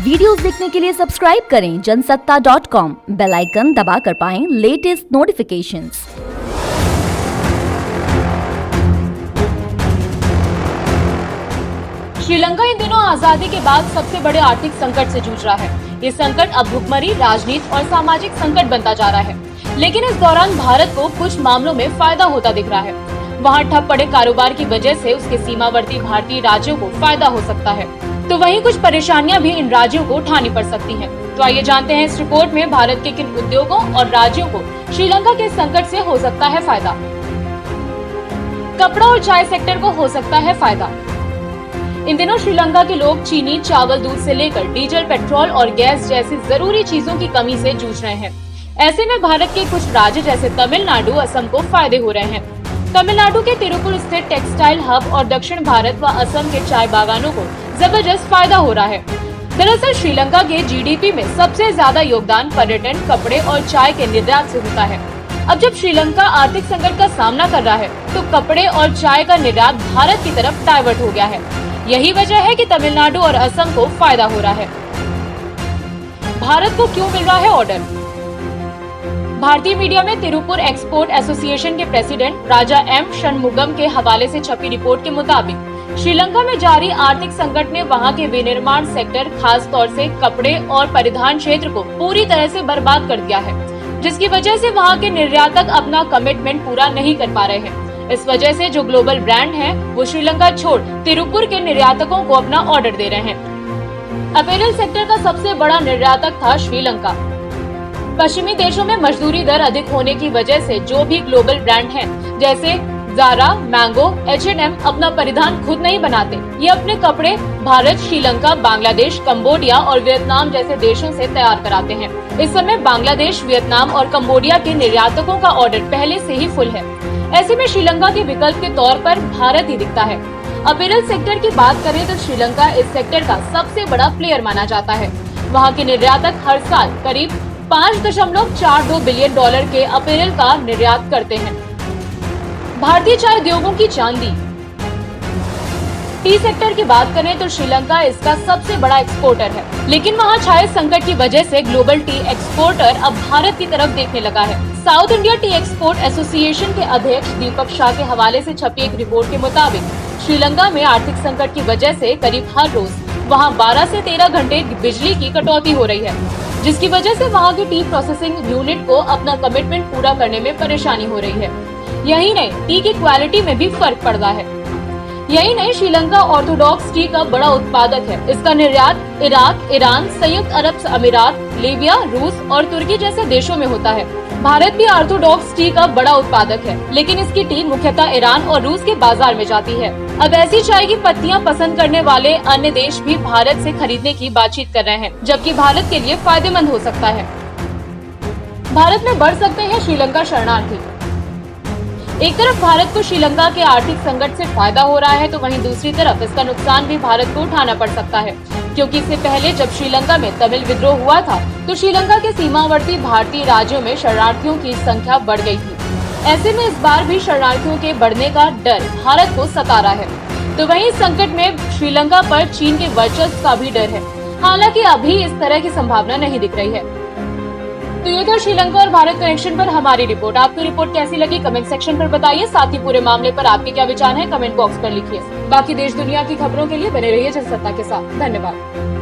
Videos देखने के लिए सब्सक्राइब करें जनसत्ता.com, बेल आइकन दबाकर पाएं लेटेस्ट नोटिफिकेशंस। श्रीलंका इन दिनों आजादी के बाद सबसे बड़े आर्थिक संकट से जूझ रहा है। ये संकट अब भुखमरी, राजनीति और सामाजिक संकट बनता जा रहा है। लेकिन इस दौरान भारत को कुछ मामलों में फायदा होता दिख रहा है। वहाँ ठप पड़े कारोबार की वजह से उसके सीमावर्ती भारतीय राज्यों को फायदा हो सकता है, तो वहीं कुछ परेशानियां भी इन राज्यों को उठानी पड़ सकती हैं। तो आइए जानते हैं इस रिपोर्ट में भारत के किन उद्योगों और राज्यों को श्रीलंका के संकट से हो सकता है फायदा। कपड़ा और चाय सेक्टर को हो सकता है फायदा। इन दिनों श्रीलंका के लोग चीनी, चावल, दूध से लेकर डीजल, पेट्रोल और गैस जैसी जरूरी चीजों की कमी से जूझ रहे हैं। ऐसे में भारत के कुछ राज्य जैसे तमिलनाडु, असम को फायदे हो रहे हैं। तमिलनाडु के तिरुपुर स्थित टेक्सटाइल हब और दक्षिण भारत व असम के चाय बागानों को जबरदस्त फायदा हो रहा है। दरअसल श्रीलंका के जीडीपी में सबसे ज्यादा योगदान पर्यटन, कपड़े और चाय के निर्यात से होता है। अब जब श्रीलंका आर्थिक संकट का सामना कर रहा है, तो कपड़े और चाय का निर्यात भारत की तरफ डाइवर्ट हो गया है। यही वजह है कि तमिलनाडु और असम को फायदा हो रहा है। भारत को क्यों मिल रहा है ऑर्डर? भारतीय मीडिया में तिरुपुर एक्सपोर्ट एसोसिएशन के प्रेसिडेंट राजा एम षणमुगम के हवाले से छपी रिपोर्ट के मुताबिक श्रीलंका में जारी आर्थिक संकट ने वहां के विनिर्माण सेक्टर, खास तौर से कपड़े और परिधान क्षेत्र को पूरी तरह से बर्बाद कर दिया है, जिसकी वजह से वहां के निर्यातक अपना कमिटमेंट पूरा नहीं कर पा रहे हैं। इस वजह से जो ग्लोबल ब्रांड हैं, वो श्रीलंका छोड़ तिरुपुर के निर्यातकों को अपना ऑर्डर दे रहे हैं। अपैरल सेक्टर का सबसे बड़ा निर्यातक था श्रीलंका। पश्चिमी देशों में मजदूरी दर अधिक होने की वजह से जो भी ग्लोबल ब्रांड हैं, जैसे ज़ारा, मैंगो, H&M अपना परिधान खुद नहीं बनाते। ये अपने कपड़े भारत, श्रीलंका, बांग्लादेश, कंबोडिया और वियतनाम जैसे देशों से तैयार कराते हैं। इस समय बांग्लादेश, वियतनाम और कंबोडिया के निर्यातकों का ऑर्डर पहले से ही फुल है। ऐसे में श्रीलंका के विकल्प के तौर पर भारत ही दिखता है। अपैरल सेक्टर की बात करें तो श्रीलंका इस सेक्टर का सबसे बड़ा प्लेयर माना जाता है। वहाँ के निर्यातक हर साल करीब $5.42 बिलियन के अपैरल का निर्यात करते हैं। भारतीय चाय उद्योगों की चांदी। टी सेक्टर की बात करें तो श्रीलंका इसका सबसे बड़ा एक्सपोर्टर है, लेकिन वहाँ चाय संकट की वजह से ग्लोबल टी एक्सपोर्टर अब भारत की तरफ देखने लगा है। South India T export association के अध्यक्ष दीपक शाह के हवाले से छपी एक रिपोर्ट के मुताबिक श्रीलंका में आर्थिक संकट की वजह से करीब हर रोज वहाँ 12 से 13 घंटे बिजली की कटौती हो रही है, जिसकी वजह से वहाँ की टी प्रोसेसिंग यूनिट को अपना कमिटमेंट पूरा करने में परेशानी हो रही है। यही नहीं, टी की क्वालिटी में भी फर्क पड़ रहा है। यही नहीं, श्रीलंका ऑर्थोडॉक्स टी का बड़ा उत्पादक है। इसका निर्यात इराक, ईरान, संयुक्त अरब अमीरात, लीबिया, रूस और तुर्की जैसे देशों में होता है। भारत भी ऑर्थोडॉक्स टी का बड़ा उत्पादक है, लेकिन इसकी टी मुख्यतः ईरान और रूस के बाजार में जाती है। अब ऐसी चाय की पत्तियां पसंद करने वाले अन्य देश भी भारत से खरीदने की बातचीत कर रहे हैं, जबकि भारत के लिए फायदेमंद हो सकता है। भारत में बढ़ सकते हैं श्रीलंका शरणार्थी। एक तरफ भारत को श्रीलंका के आर्थिक संकट से फायदा हो रहा है, तो वहीं दूसरी तरफ इसका नुकसान भी भारत को उठाना पड़ सकता है, क्योंकि इससे पहले जब श्रीलंका में तमिल विद्रोह हुआ था, तो श्रीलंका के सीमावर्ती भारतीय राज्यों में शरणार्थियों की संख्या बढ़ गई थी। ऐसे में इस बार भी शरणार्थियों के बढ़ने का डर भारत को सता रहा है। तो वहीं इस संकट में श्रीलंका पर चीन के वर्चस्व का भी डर है। हालांकि अभी इस तरह की संभावना नहीं दिख रही है। तो ये था श्रीलंका और भारत कनेक्शन पर हमारी रिपोर्ट। आपको रिपोर्ट कैसी लगी कमेंट सेक्शन पर बताइए। साथ ही पूरे मामले पर आपके क्या विचार हैं कमेंट बॉक्स पर लिखिए। बाकी देश दुनिया की खबरों के लिए बने रहिए जनसत्ता के साथ। धन्यवाद।